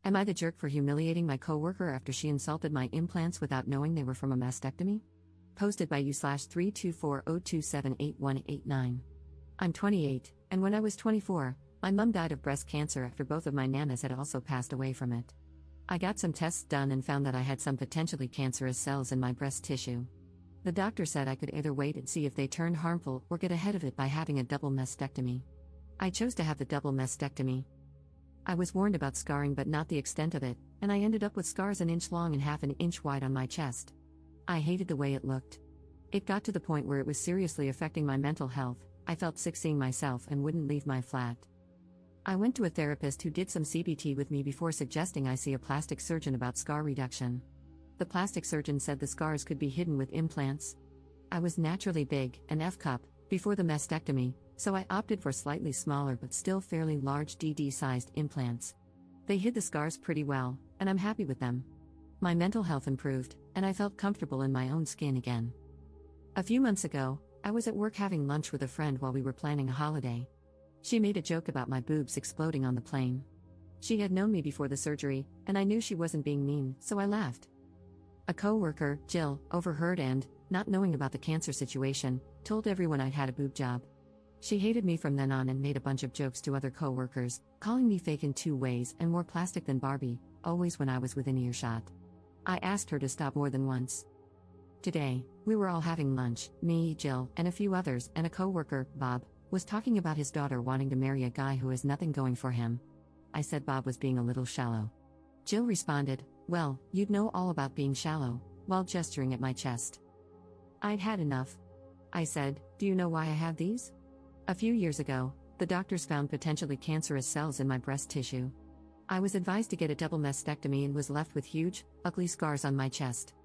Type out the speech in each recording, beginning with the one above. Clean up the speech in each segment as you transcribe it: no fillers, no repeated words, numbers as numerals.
Am I the jerk for humiliating my coworker after she insulted my implants without knowing they were from a mastectomy? Posted by u/32402788189. I'm 28, and when I was 24, my mum died of breast cancer after both of my nanas had also passed away from it. I got some tests done and found that I had some potentially cancerous cells in my breast tissue. The doctor said I could either wait and see if they turned harmful or get ahead of it by having a double mastectomy. I chose to have the double mastectomy. I was warned about scarring but not the extent of it, and I ended up with scars an inch long and half an inch wide on my chest. I hated the way it looked. It got to the point where it was seriously affecting my mental health. I felt sick seeing myself and wouldn't leave my flat. I went to a therapist who did some CBT with me before suggesting I see a plastic surgeon about scar reduction. The plastic surgeon said the scars could be hidden with implants. I was naturally big, an F-cup, before the mastectomy, so I opted for slightly smaller but still fairly large DD-sized implants. They hid the scars pretty well, and I'm happy with them. My mental health improved, and I felt comfortable in my own skin again. A few months ago, I was at work having lunch with a friend while we were planning a holiday. She made a joke about my boobs exploding on the plane. She had known me before the surgery, and I knew she wasn't being mean, so I laughed. A coworker, Jill, overheard and, not knowing about the cancer situation, told everyone I'd had a boob job. She hated me from then on and made a bunch of jokes to other coworkers, calling me fake in 2 ways and more plastic than Barbie, always when I was within earshot. I asked her to stop more than once. Today, we were all having lunch, me, Jill, and a few others, and a coworker, Bob, was talking about his daughter wanting to marry a guy who has nothing going for him. I said Bob was being a little shallow. Jill responded, "Well, you'd know all about being shallow," while gesturing at my chest. I'd had enough. I said, "Do you know why I have these?" A few years ago, the doctors found potentially cancerous cells in my breast tissue. I was advised to get a double mastectomy and was left with huge, ugly scars on my chest.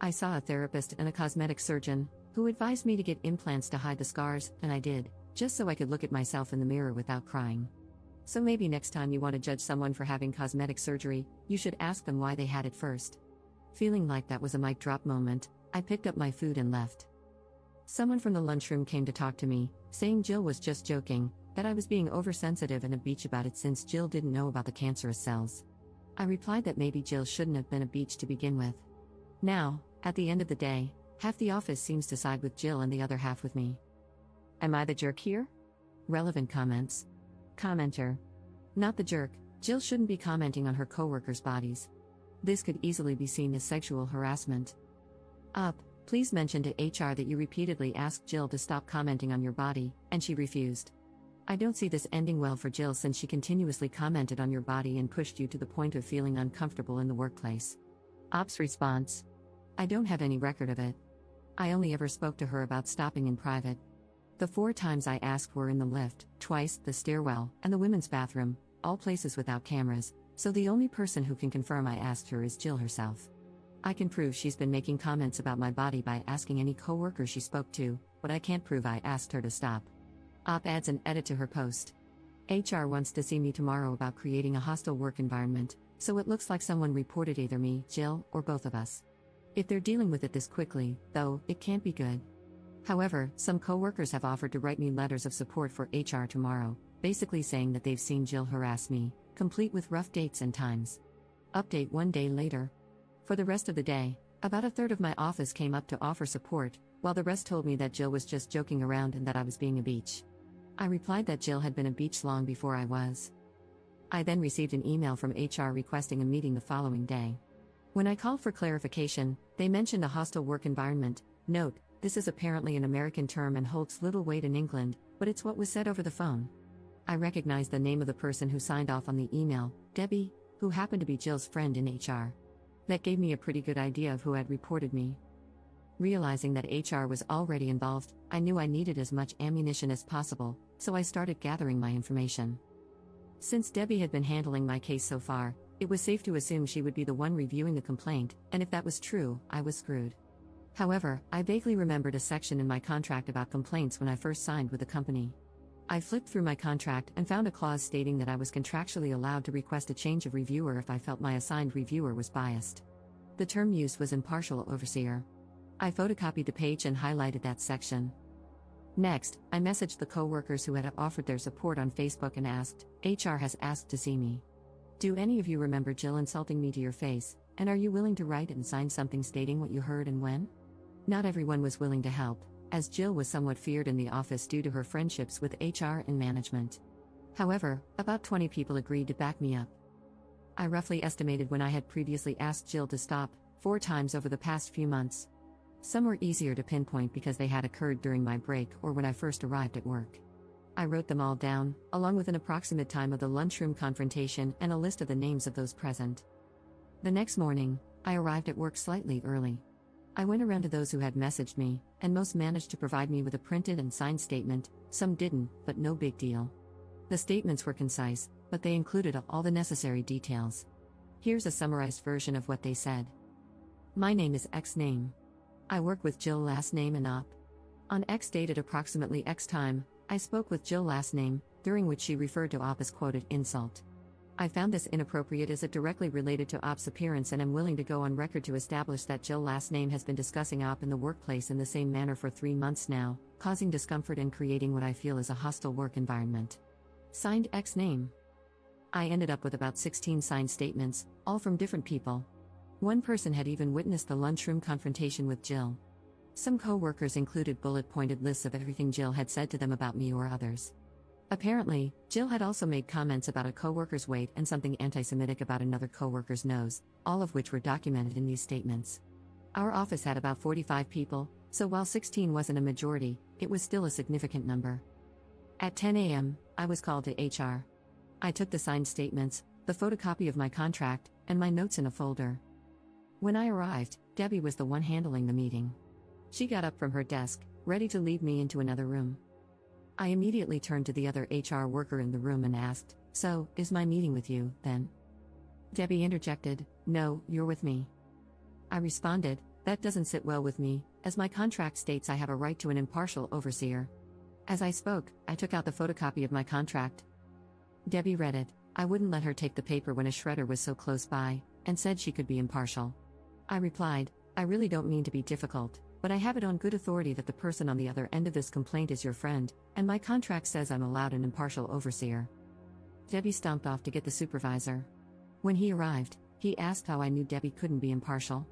I saw a therapist and a cosmetic surgeon, who advised me to get implants to hide the scars, and I did, just so I could look at myself in the mirror without crying. So maybe next time you want to judge someone for having cosmetic surgery, you should ask them why they had it first. Feeling like that was a mic drop moment, I picked up my food and left. Someone from the lunchroom came to talk to me, saying Jill was just joking, that I was being oversensitive and a beach about it since Jill didn't know about the cancerous cells. I replied that maybe Jill shouldn't have been a beach to begin with. Now, at the end of the day, half the office seems to side with Jill and the other half with me. Am I the jerk here? Relevant comments. Commenter. Not the jerk. Jill shouldn't be commenting on her coworkers' bodies. This could easily be seen as sexual harassment. Up. Please mention to HR that you repeatedly asked Jill to stop commenting on your body, and she refused. I don't see this ending well for Jill since she continuously commented on your body and pushed you to the point of feeling uncomfortable in the workplace. Ops response. I don't have any record of it. I only ever spoke to her about stopping in private. The 4 times I asked were in the lift, twice the stairwell, and the women's bathroom, all places without cameras, so the only person who can confirm I asked her is Jill herself. I can prove she's been making comments about my body by asking any coworker she spoke to, but I can't prove I asked her to stop. Op adds an edit to her post. HR wants to see me tomorrow about creating a hostile work environment, so it looks like someone reported either me, Jill, or both of us. If they're dealing with it this quickly, though, it can't be good. However, some coworkers have offered to write me letters of support for HR tomorrow, basically saying that they've seen Jill harass me, complete with rough dates and times. Update 1 day later. For the rest of the day, about a third of my office came up to offer support, while the rest told me that Jill was just joking around and that I was being a beach. I replied that Jill had been a beach long before I was. I then received an email from HR requesting a meeting the following day. When I called for clarification, they mentioned a hostile work environment. Note, this is apparently an American term and holds little weight in England, but it's what was said over the phone. I recognized the name of the person who signed off on the email, Debbie, who happened to be Jill's friend in HR. That gave me a pretty good idea of who had reported me. Realizing that HR was already involved, I knew I needed as much ammunition as possible, so I started gathering my information. Since Debbie had been handling my case so far, it was safe to assume she would be the one reviewing the complaint, and if that was true, I was screwed. However, I vaguely remembered a section in my contract about complaints when I first signed with the company. I flipped through my contract and found a clause stating that I was contractually allowed to request a change of reviewer if I felt my assigned reviewer was biased. The term used was impartial overseer. I photocopied the page and highlighted that section. Next, I messaged the coworkers who had offered their support on Facebook and asked, HR has asked to see me. Do any of you remember Jill insulting me to your face, and are you willing to write and sign something stating what you heard and when? Not everyone was willing to help, as Jill was somewhat feared in the office due to her friendships with HR and management. However, about 20 people agreed to back me up. I roughly estimated when I had previously asked Jill to stop, 4 times over the past few months. Some were easier to pinpoint because they had occurred during my break or when I first arrived at work. I wrote them all down, along with an approximate time of the lunchroom confrontation and a list of the names of those present. The next morning, I arrived at work slightly early. I went around to those who had messaged me, and most managed to provide me with a printed and signed statement, some didn't, but no big deal. The statements were concise, but they included all the necessary details. Here's a summarized version of what they said. My name is X name. I work with Jill last name and op. On X date at approximately X time, I spoke with Jill last name, during which she referred to op as quoted insult. I found this inappropriate as it directly related to op's appearance and am willing to go on record to establish that Jill last name has been discussing op in the workplace in the same manner for 3 months now, causing discomfort and creating what I feel is a hostile work environment. Signed X name. I ended up with about 16 signed statements, all from different people. One person had even witnessed the lunchroom confrontation with Jill. Some co-workers included bullet-pointed lists of everything Jill had said to them about me or others. Apparently, Jill had also made comments about a co-worker's weight and something anti-Semitic about another co-worker's nose, all of which were documented in these statements. Our office had about 45 people, so while 16 wasn't a majority, it was still a significant number. At 10 a.m., I was called to HR. I took the signed statements, the photocopy of my contract, and my notes in a folder. When I arrived, Debbie was the one handling the meeting. She got up from her desk, ready to lead me into another room. I immediately turned to the other HR worker in the room and asked, "So, is my meeting with you, then?" Debbie interjected, "No, you're with me." I responded, "That doesn't sit well with me, as my contract states I have a right to an impartial overseer." As I spoke, I took out the photocopy of my contract. Debbie read it. I wouldn't let her take the paper when a shredder was so close by, and said she could be impartial. I replied, "I really don't mean to be difficult, but I have it on good authority that the person on the other end of this complaint is your friend, and my contract says I'm allowed an impartial overseer." Debbie stomped off to get the supervisor. When he arrived, he asked how I knew Debbie couldn't be impartial.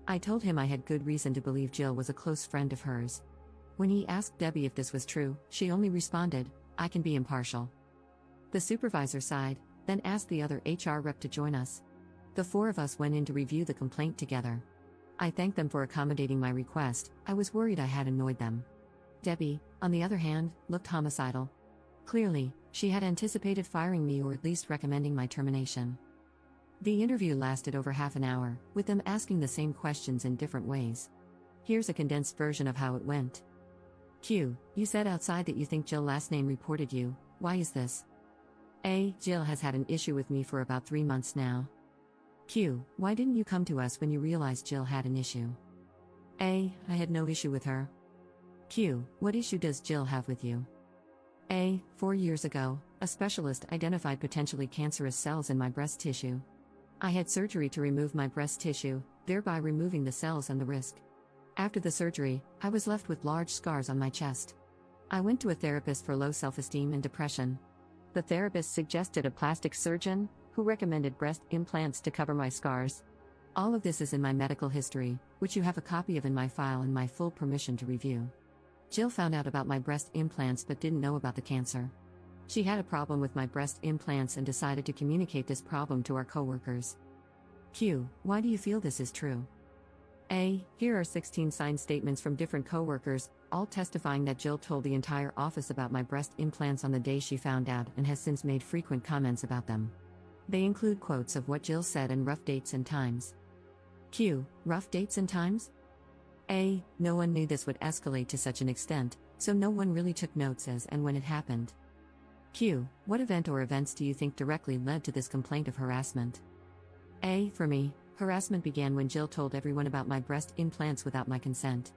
I told him I had good reason to believe Jill was a close friend of hers. When he asked Debbie if this was true, she only responded, "I can be impartial." The supervisor sighed, then asked the other HR rep to join us. The 4 of us went in to review the complaint together. I thanked them for accommodating my request. I was worried I had annoyed them. Debbie, on the other hand, looked homicidal. Clearly, she had anticipated firing me or at least recommending my termination. The interview lasted over half an hour, with them asking the same questions in different ways. Here's a condensed version of how it went. Q. You said outside that you think Jill last name reported you. Why is this? A. Jill has had an issue with me for about 3 months now. Q. Why didn't you come to us when you realized Jill had an issue? A. I had no issue with her. Q. What issue does Jill have with you? A. 4 years ago, a specialist identified potentially cancerous cells in my breast tissue. I had surgery to remove my breast tissue, thereby removing the cells and the risk. After the surgery, I was left with large scars on my chest. I went to a therapist for low self-esteem and depression. The therapist suggested a plastic surgeon, who recommended breast implants to cover my scars. All of this is in my medical history, which you have a copy of in my file and my full permission to review. Jill found out about my breast implants but didn't know about the cancer. She had a problem with my breast implants and decided to communicate this problem to our coworkers. Q. Why do you feel this is true? A. Here are 16 signed statements from different coworkers, all testifying that Jill told the entire office about my breast implants on the day she found out and has since made frequent comments about them. They include quotes of what Jill said and rough dates and times. Q. Rough dates and times? A. No one knew this would escalate to such an extent, so no one really took notes as and when it happened. Q. What event or events do you think directly led to this complaint of harassment? A. For me, harassment began when Jill told everyone about my breast implants without my consent.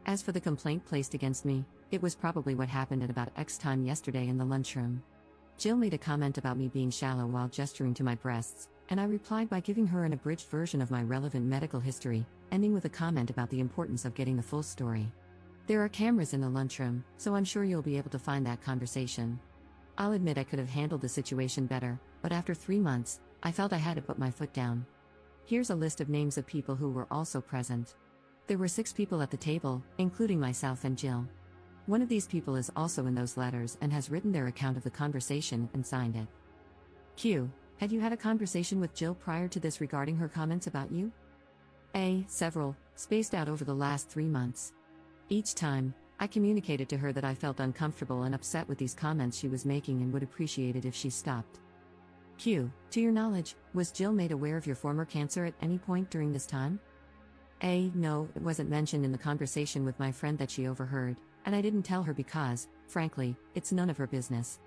As for the complaint placed against me, it was probably what happened at about X time yesterday in the lunchroom. Jill made a comment about me being shallow while gesturing to my breasts, and I replied by giving her an abridged version of my relevant medical history, ending with a comment about the importance of getting the full story. There are cameras in the lunchroom, so I'm sure you'll be able to find that conversation. I'll admit I could have handled the situation better, but after 3 months, I felt I had to put my foot down. Here's a list of names of people who were also present. There were 6 people at the table, including myself and Jill. One of these people is also in those letters and has written their account of the conversation and signed it. Q. Had you had a conversation with Jill prior to this regarding her comments about you? A. Several, spaced out over the last 3 months. Each time, I communicated to her that I felt uncomfortable and upset with these comments she was making and would appreciate it if she stopped. Q. To your knowledge, was Jill made aware of your former cancer at any point during this time? A. No, it wasn't mentioned in the conversation with my friend that she overheard, and I didn't tell her because, frankly, it's none of her business.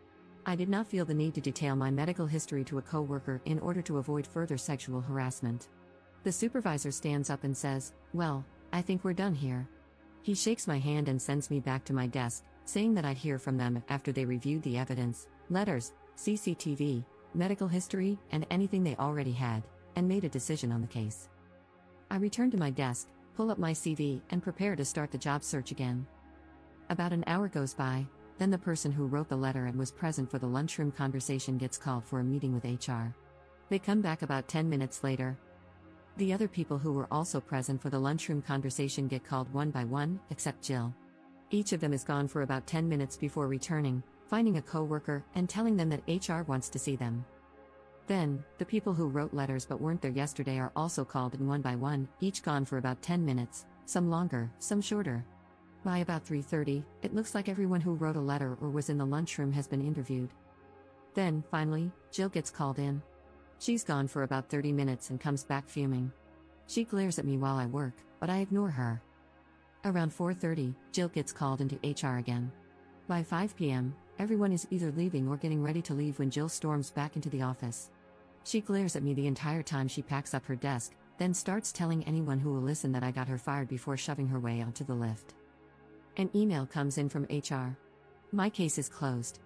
I did not feel the need to detail my medical history to a coworker in order to avoid further sexual harassment. The supervisor stands up and says, "Well, I think we're done here." He shakes my hand and sends me back to my desk, saying that I'd hear from them after they reviewed the evidence, letters, CCTV, medical history, and anything they already had, and made a decision on the case. I return to my desk, pull up my CV, and prepare to start the job search again. About an hour goes by, then the person who wrote the letter and was present for the lunchroom conversation gets called for a meeting with HR. They come back about 10 minutes later. The other people who were also present for the lunchroom conversation get called one by one, except Jill. Each of them is gone for about 10 minutes before returning, finding a coworker, and telling them that HR wants to see them. Then, the people who wrote letters but weren't there yesterday are also called in one by one, each gone for about 10 minutes, some longer, some shorter. By about 3:30, it looks like everyone who wrote a letter or was in the lunchroom has been interviewed. Then, finally, Jill gets called in. She's gone for about 30 minutes and comes back fuming. She glares at me while I work, but I ignore her. Around 4:30, Jill gets called into HR again. By 5 p.m., everyone is either leaving or getting ready to leave when Jill storms back into the office. She glares at me the entire time she packs up her desk, then starts telling anyone who will listen that I got her fired before shoving her way onto the lift. An email comes in from HR. My case is closed.